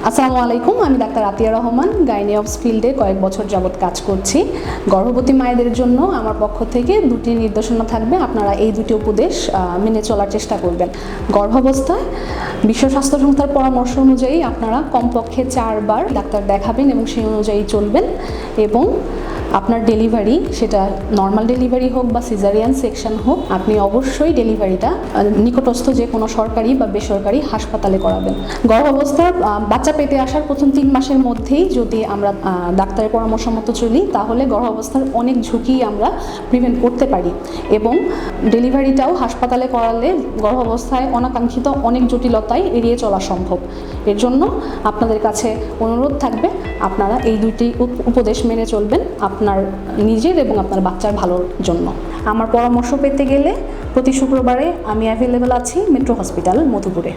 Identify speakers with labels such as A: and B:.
A: আসসালামু আলাইকুম, আমি ডাক্তার আতিয়া রহমান, গাইনি অবস ফিল্ডে কয়েক বছর যাবৎ কাজ করছি। গর্ভবতী মায়েদের জন্য আমার পক্ষ থেকে দুটি নির্দেশনা থাকবে। আপনারা এই দুটি উপদেশ মেনে চলার চেষ্টা করবেন। গর্ভাবস্থায় বিশ্ব স্বাস্থ্য সংস্থার পরামর্শ অনুযায়ী আপনারা কমপক্ষে 4 বার ডাক্তার দেখাবেন এবং সেই অনুযায়ী চলবেন। এবং আপনার ডেলিভারি, সেটা নর্মাল ডেলিভারি হোক বা সিজারিয়ান সেকশন হোক, আপনি অবশ্যই ডেলিভারিটা নিকটস্থ যে কোনো সরকারি বা বেসরকারি হাসপাতালে করাবেন। গর্ভাবস্থার বাচ্চা পেটে আসার প্রথম 3 মাসের মধ্যেই যদি আমরা ডাক্তারের পরামর্শ মতো চলি, তাহলে গর্ভাবস্থার অনেক ঝুঁকি আমরা প্রিভেন্ট করতে পারি। এবং ডেলিভারিটাও হাসপাতালে করালে গর্ভাবস্থায় অনাকাঙ্ক্ষিত অনেক জটিলতায় এড়িয়ে চলা সম্ভব। এর জন্য আপনাদের কাছে অনুরোধ থাকবে, আপনারা এই দুইটি উপদেশ মেনে চলবেন আপনার নিজের এবং আপনার বাচ্চার ভালোর জন্য। আমার পরামর্শ পেতে গেলে প্রতি শুক্রবারে আমি অ্যাভেলেবেল আছি মেট্রো হসপিটাল মধুপুরে।